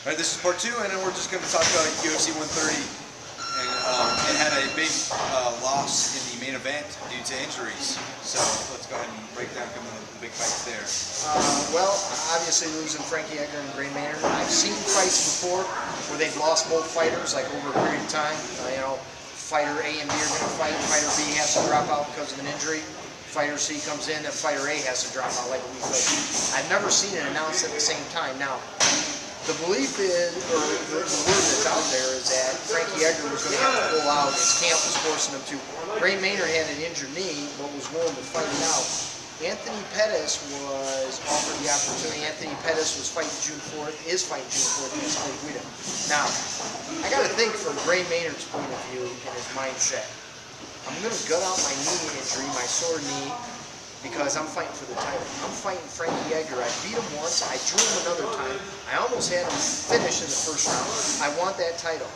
All right, this is part two, and then we're just going to talk about UFC 130, and had a big loss in the main event due to injuries. So let's go ahead and break down some of the big fights there. Well, obviously losing Frankie Edgar and Gray Maynard. I've seen fights before where they've lost both fighters, like over a period of time. Fighter A and B are going to fight. Fighter B has to drop out because of an injury. Fighter C comes in, and Fighter A has to drop out like a week later. I've never seen it announced at the same time. Now, the belief is, or the word that's out there is that Frankie Edgar was going to have to pull out. His camp was forcing him to. Gray Maynard had an injured knee, but was willing to fight it out. Anthony Pettis was offered the opportunity. Anthony Pettis was fighting June 4th, is fighting June 4th against Clay Guida. Now, I got to think from Gray Maynard's point of view and his mindset. I'm going to gut out my knee injury, my sore knee, because I'm fighting for the title. I'm fighting Frankie Edgar. I beat him once. I drew him another time. I almost had him finish in the first round. I want that title.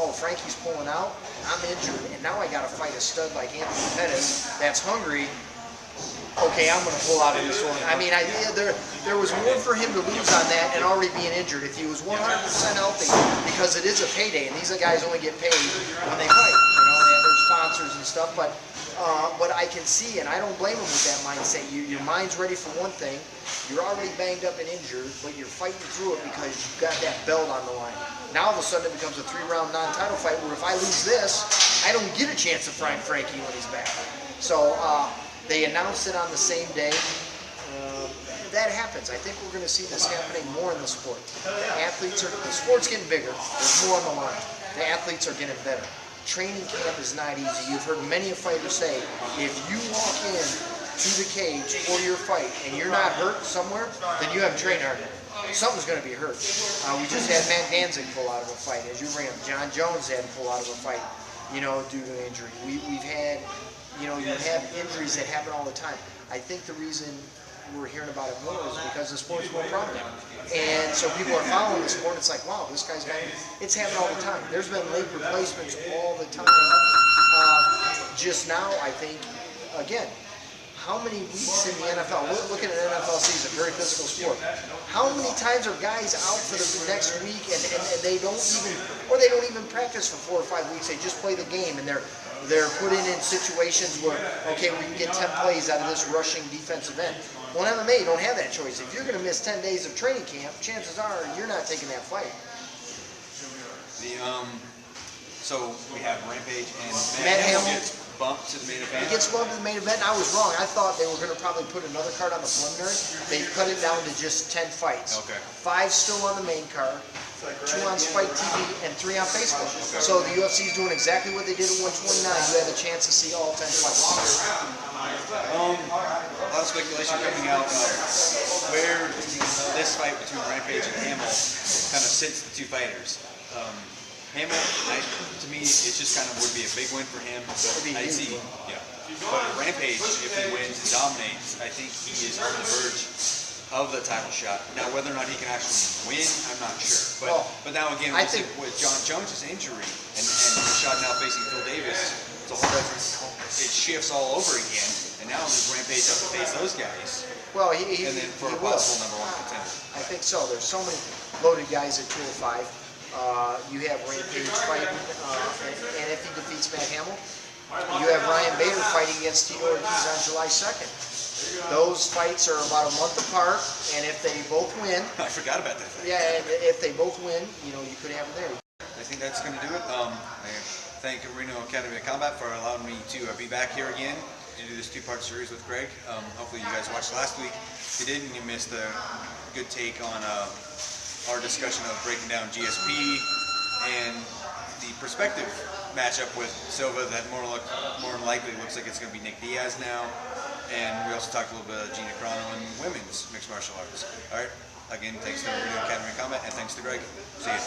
Oh, Frankie's pulling out. I'm injured, and now I got to fight a stud like Anthony Pettis that's hungry. Okay, I'm going to pull out of this one. I mean, there was more for him to lose on that and already being injured if he was 100% healthy, because it is a payday, and these guys only get paid when they fight. They have their sponsors and stuff, but I can see, and I don't blame him with that mindset. Your mind's ready for one thing. You're already banged up and injured, but you're fighting through it because you've got that belt on the line. Now all of a sudden it becomes a 3-round non-title fight where if I lose this, I don't get a chance to fight Frankie when he's back. So they announced it on the same day. That happens. I think we're going to see this happening more in the sport. The sport's getting bigger. There's more on the line. The athletes are getting better. Training camp is not easy. You've heard many a fighter say, if you walk in to the cage for your fight and you're not hurt somewhere, then you haven't trained hard enough. Something's going to be hurt. We just had Matt Danzig pull out of a fight. As you bring up, John Jones had to pull out of a fight, due to an injury. We've had, you have injuries that happen all the time. I think the reason we're hearing about it more is because the sport's more prominent. And so people are following the sport. It's like, wow, this guy's got it. It's happening all the time. There's been leg replacements all the time. Just now, I think, again, how many weeks in the NFL? Looking at an NFL season, very physical sport. How many times are guys out for the next week and they don't even practice for 4 or 5 weeks? They just play the game and they're put in situations where, okay, we can get 10 plays out of this rushing defensive end. Well, in MMA, you don't have that choice. If you're going to miss 10 days of training camp, chances are you're not taking that fight. So we have Rampage and Matt Hamill gets bumped to the main event. He gets bumped to the main event. I was wrong. I thought they were going to probably put another card on the preliminary. They cut it down to just 10 fights. Okay. 5 still on the main card, 2 on Spike TV, and 3 on Facebook. So the UFC is doing exactly what they did at 129. You have a chance to see all 10 fights. A lot of speculation coming out of where this fight between Rampage and Hamill kind of sits the two fighters. Hamill, to me, it just kind of would be a big win for him. I see, yeah. But Rampage, if he wins and dominates, I think he is on the verge of the title shot. Now, whether or not he can actually win, I'm not sure. But now again, I think with John Jones' injury and Rashad now facing Phil Davis, it's a whole different. It shifts all over again. And now does Rampage have to face those guys? Well, and then for a possible #1 contender. I think so. There's so many loaded guys at 205. You have Rampage fighting, and if he defeats Matt Hamill, you have Ryan Bader fighting against Tito Ortiz on July 2nd. Those fights are about a month apart, and if they both win... I forgot about that. Yeah, and if they both win, you could have them there. I think that's going to do it. I thank Reno Academy of Combat for allowing me to be back here again to do this 2-part series with Greg. Hopefully you guys watched last week. If you didn't, you missed a good take on our discussion of breaking down GSP and the perspective matchup with Silva that more than likely looks like it's going to be Nick Diaz now. And we also talked a little bit of Gina Carano and women's mixed martial arts. All right. Again, thanks to Reno Academy of Combat and thanks to Greg. See you.